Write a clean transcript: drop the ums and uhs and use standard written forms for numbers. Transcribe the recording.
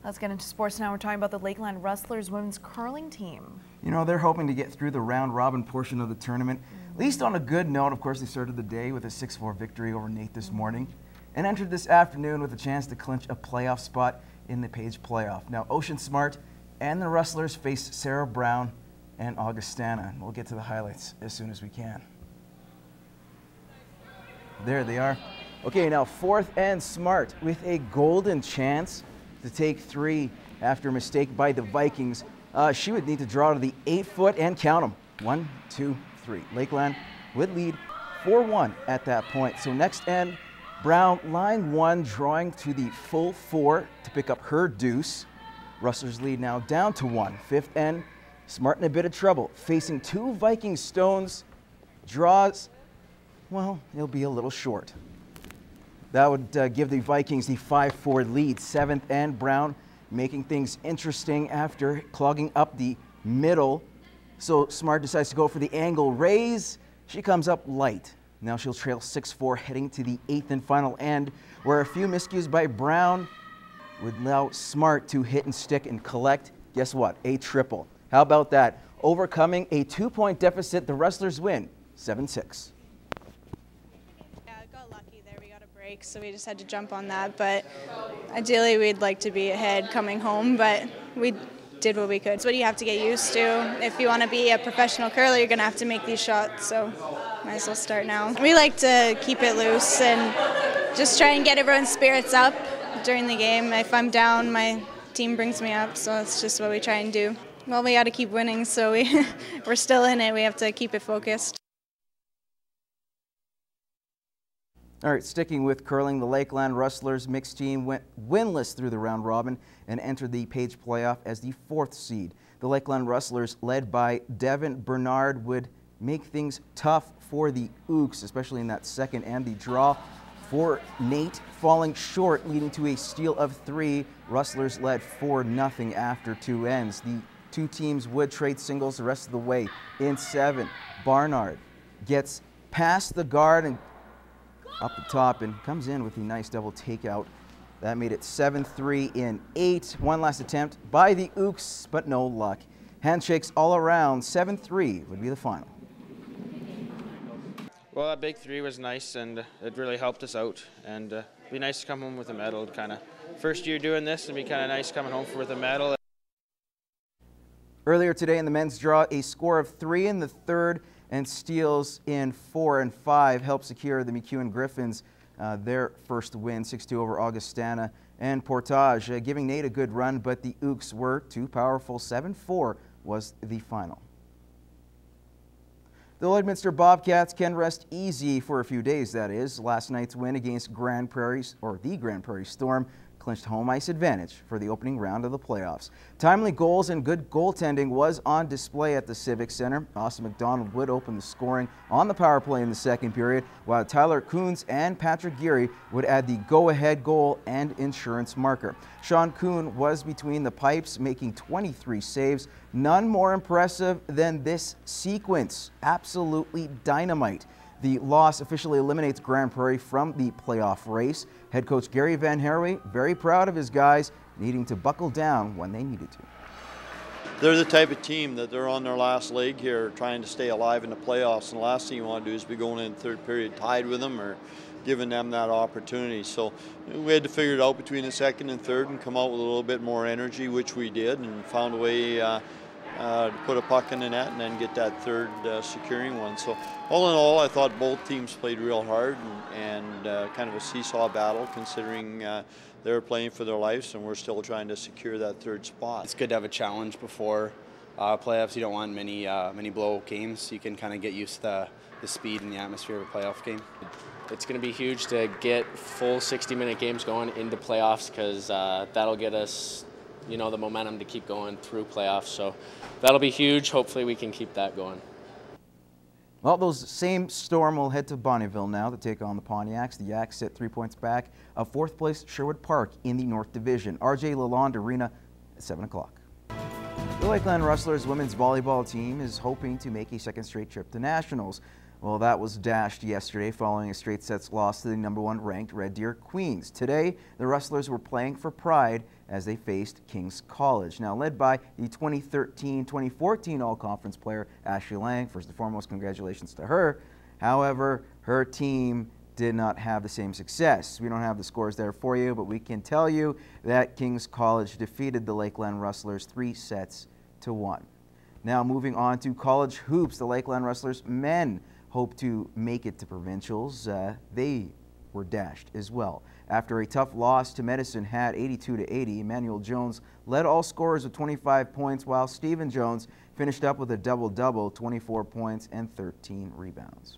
Let's get into sports now. We're talking about the Lakeland Rustlers women's curling team. You know, they're hoping to get through the round-robin portion of the tournament, at least on a good note. Of course, they started the day with a 6-4 victory over Nate this morning and entered this afternoon with a chance to clinch a playoff spot in the Page playoff. Now, Ocean Smart and the Rustlers face Sarah Brown and Augustana. We'll get to the highlights as soon as we can. There they are. Okay, now fourth and Smart with a golden chance to take 3 after a mistake by the Vikings. She would need to draw to the 8-foot and count them. 1, 2, 3. Lakeland would lead 4-1 at that point. So next end, Brown line 1 drawing to the full 4 to pick up her deuce. Rustlers lead now down to 1. Fifth end, Smart in a bit of trouble, facing 2 Viking stones. Draws, well, it'll be a little short. That would give the Vikings the 5-4 lead. Seventh end, Brown making things interesting after clogging up the middle. So Smart decides to go for the angle raise. She comes up light. Now she'll trail 6-4 heading to the 8th and final end, where a few miscues by Brown would allow Smart to hit and stick and collect, guess what, a triple. How about that? Overcoming a 2-point deficit, the Rustlers win 7-6. Yeah, got lucky there. We got a break, so we just had to jump on that. But ideally, we'd like to be ahead coming home, but we did what we could. It's what you have to get used to. If you want to be a professional curler, you're going to have to make these shots, so might as well start now. We like to keep it loose and just try and get everyone's spirits up during the game. If I'm down, my team brings me up, so that's just what we try and do. Well, we got to keep winning, so we're still in it. We have to keep it focused. All right, sticking with curling, the Lakeland Rustlers mixed team went winless through the round robin and entered the Page playoff as the 4th seed. The Lakeland Rustlers, led by Devin Bernard, would make things tough for the Ooks, especially in that second and the draw for Nate, falling short, leading to a steal of 3. Rustlers led 4-0 after 2 ends. The 2 teams would trade singles the rest of the way in 7. Barnard gets past the guard and up the top and comes in with a nice double takeout. That made it 7-3 in 8. One last attempt by the Ooks, but no luck. Handshakes all around. 7-3 would be the final. Well, that big 3 was nice, and it really helped us out. And it'd be nice to come home with a medal. Kind of first year doing this, it'd be kind of nice coming home with a medal. Earlier today in the men's draw, a score of 3 in the 3rd and steals in 4 and 5 helped secure the McEwen Griffins their first win, 6-2 over Augustana and Portage, giving Nate a good run, but the Ooks were too powerful. 7-4 was the final. The Lloydminster Bobcats can rest easy for a few days, that is. Last night's win against the Grand Prairie Storm clinched home ice advantage for the opening round of the playoffs. Timely goals and good goaltending was on display at the Civic Center. Austin McDonald would open the scoring on the power play in the second period, while Tyler Coons and Patrick Geary would add the go-ahead goal and insurance marker. Sean Kuhn was between the pipes, making 23 saves. None more impressive than this sequence. Absolutely dynamite. The loss officially eliminates Grand Prairie from the playoff race. Head coach Gary Van Herway very proud of his guys, needing to buckle down when they needed to. They're the type of team that they're on their last leg here, trying to stay alive in the playoffs. And the last thing you want to do is be going in third period tied with them or giving them that opportunity. So we had to figure it out between the second and third and come out with a little bit more energy, which we did, and found a way to put a puck in the net and then get that third securing one. So all in all, I thought both teams played real hard and kind of a seesaw battle, considering they were playing for their lives and we're still trying to secure that third spot. It's good to have a challenge before playoffs. You don't want many blow games. You can kind of get used to the speed and the atmosphere of a playoff game. It's going to be huge to get full 60-minute games going into playoffs, because that'll get us, you know, the momentum to keep going through playoffs. So that'll be huge. Hopefully we can keep that going. Well, those same Storm will head to Bonneville now to take on the Pontiacs. The Yaks sit 3 points back of 4th place Sherwood Park in the North Division. RJ Lalonde Arena at 7 o'clock. The Lakeland Rustlers women's volleyball team is hoping to make a second straight trip to nationals. Well, that was dashed yesterday following a straight sets loss to the #1 ranked Red Deer Queens. Today, the Rustlers were playing for pride as they faced King's College. Now, led by the 2013-2014 All-Conference player Ashley Lang. First and foremost, congratulations to her. However, her team did not have the same success. We don't have the scores there for you, but we can tell you that King's College defeated the Lakeland Rustlers 3-1. Now, moving on to college hoops, the Lakeland Rustlers men hope to make it to provincials. They were dashed as well. After a tough loss to Medicine Hat 82-80, Emmanuel Jones led all scorers with 25 points, while Stephen Jones finished up with a double-double, 24 points and 13 rebounds.